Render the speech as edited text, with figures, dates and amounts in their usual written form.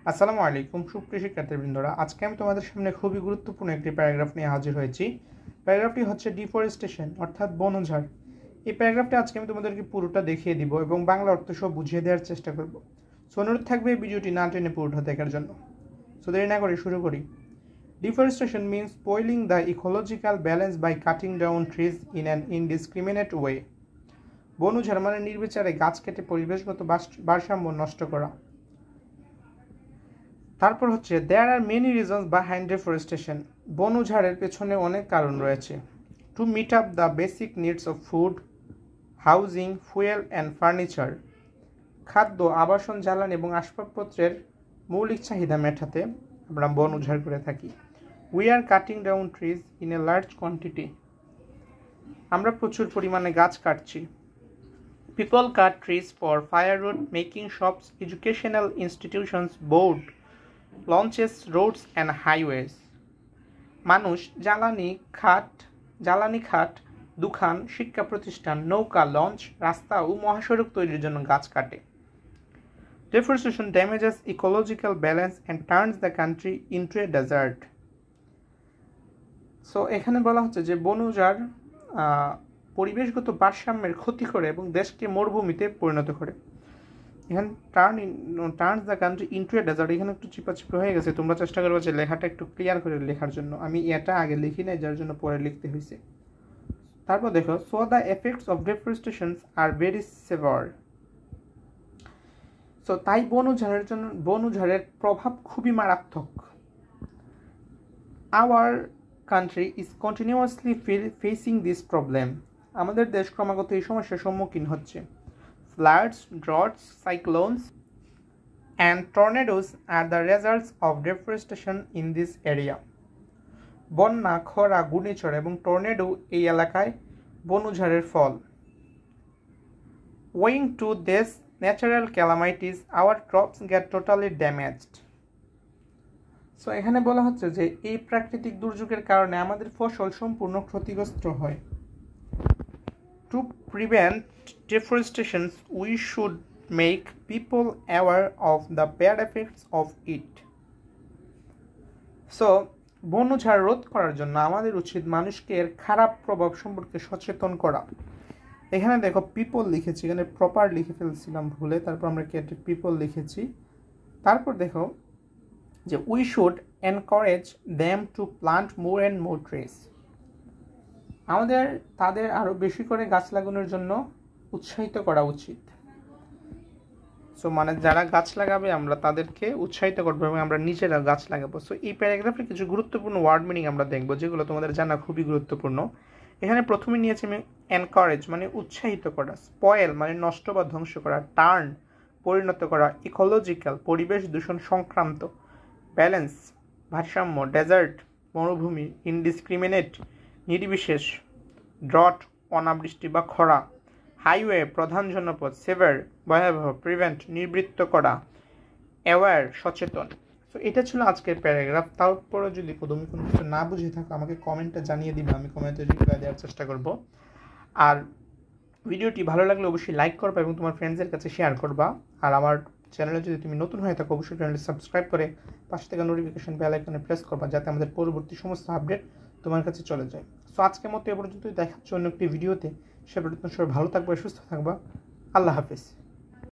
আসসালামু আলাইকুম সুপ্রিয় শিক্ষার্থীবৃন্দরা, আজকে আমি তোমাদের সামনে খুবই গুরুত্বপূর্ণ একটি প্যারাগ্রাফ নিয়ে হাজির হয়েছি। প্যারাগ্রাফটি হচ্ছে ডিফরেস্টেশন অর্থাৎ বনঝাড়। এই প্যারাগ্রাফটি আজকে আমি তোমাদেরকে পুরোটা দেখিয়ে দিব এবং বাংলা অর্থ সহ বুঝিয়ে দেওয়ার চেষ্টা করব। সো অনুরোধ থাকবে এই ভিডিওটি না টেনে পুরোটা দেখার জন্য। সো দেরি না করে শুরু করি। Deforestation means spoiling the ecological balance by cutting down trees in an indiscriminate way. বনঝাড় মানে নির্বিচারে গাছ কেটে পরিবেশগত ভারসাম্য নষ্ট করা। তারপর হচ্ছে there are many reasons behind deforestation. বনঝাড়ের পেছনে অনেক কারণ রয়েছে। To meet up the basic needs of food, housing, fuel and furniture. খাদ্য, আবাসন, জ্বালানি এবং আসবাবপত্রের মৌলিক চাহিদা মেটাতে আমরা বন উজাড় করে থাকি। We are cutting down trees in a large quantity. আমরা প্রচুর পরিমাণে গাছ কাটছি। People cut trees for firewood, making shops, educational institutions, board, launches, roads and highways. মানুষ জ্বালানি খাট, দোকান, শিক্ষা প্রতিষ্ঠান, নৌকা, লঞ্চ, রাস্তা ও মহাসড়ক তৈরির জন্য গাছ কাটে। Deforestation damages ecological balance and turns the country into a desert. So এখানে বলা হচ্ছে যে বন উজাড় পরিবেশগত ভারসাম্যের ক্ষতি করে এবং দেশকে মরুভূমিতে পরিণত করে। এখানে turns the country into a desert, এখানে একটু চিপাচিপি হয়ে গেছে, তোমরা চেষ্টা করবে যে লেখাটা একটু ক্লিয়ার করে লেখার জন্য। আমি এটা আগে লিখি নাই, যার জন্য পরে লিখতে হয়েছে। তারপর দেখো, so the effects of deforestation are very severe. So তাই বন উজাড়ের প্রভাব খুবই মারাত্মক। Our country is continuously facing this problem. আমাদের দেশ ক্রমাগত এই সমস্যার সম্মুখীন হচ্ছে। Floods, droughts, cyclones, and tornadoes are the results of deforestation in this area. বন্যা, খরা, ঘূর্ণিঝড় এবং টর্নেডো এই এলাকায় বন উজাড়ের ফল। Owing to this natural calamities, our crops get totally damaged. So এখানে বলা হচ্ছে যে এই প্রাকৃতিক দুর্যোগের কারণে আমাদের ফসল সম্পূর্ণ ক্ষতিগ্রস্ত হয়। To prevent deforestation, we should make people aware of the bad effects of it. So, বন উজাড় রোধ করার জন্য আমাদের উচিত মানুষকে এর খারাপ প্রভাব সম্পর্কে সচেতন করা। এখানে দেখো পিপল লিখেছি, এখানে প্রপার লিখে ফেলছিলাম ভুলে, তারপর আমরা কেটে পিপল লিখেছি। তারপর দেখো যে we should encourage them to plant more and more trees. তাদের আরও বেশি করে গাছ লাগানোর জন্য উৎসাহিত করা উচিত। সো মানে যারা গাছ লাগাবে আমরা তাদেরকে উৎসাহিত করবো এবং আমরা নিজেরা গাছ লাগাবো। সো এই প্যারাগ্রাফে কিছু গুরুত্বপূর্ণ ওয়ার্ড মিনিং আমরা দেখবো, যেগুলো তোমাদের জানা খুবই গুরুত্বপূর্ণ। এখানে প্রথমে নিয়েছি আমি এনকারেজ মানে উৎসাহিত করা, স্পয়েল মানে নষ্ট বা ধ্বংস করা, টার্ন পরিণত করা, ইকোলজিক্যাল পরিবেশ দূষণ সংক্রান্ত, ব্যালেন্স ভারসাম্য, ডেজার্ট মরুভূমি, ইনডিসক্রিমিনেট নির্বিশেষ, ড্রট অনাবৃষ্টি বা খরা, হাইওয়ে প্রধান জনপথ, সেভার ভয়াবহ, প্রিভেন্ট নিবৃত্ত করা, অ্যাওয়ার সচেতন। সো এটা ছিল আজকের প্যারাগ্রাফ। তারপরে যদি তুমি কোনো কিছু না বুঝে থাকো আমাকে কমেন্টে জানিয়ে দিবে, আমি কমেন্টে রিপ্লাই দেওয়ার চেষ্টা করব। আর ভিডিওটি ভালো লাগলে অবশ্যই লাইক করবা এবং তোমার ফ্রেন্ডসদের কাছে শেয়ার করবা। আর আমার চ্যানেলে যদি তুমি নতুন হয়ে থাকো অবশ্যই চ্যানেলটি সাবস্ক্রাইব করে পাশে থেকে নোটিফিকেশন বেল আইকনে প্রেস করবা, যাতে আমাদের পরবর্তী সমস্ত আপডেট তোমার কাছে চলে যায়। সো আজকের মতো এ পর্যন্ত দেখাচ্ছি অন্য একটি ভিডিওতে। সে পর্যন্ত সবাই ভালো থাকবে, সুস্থ থাকবা। আল্লাহ হাফিজ।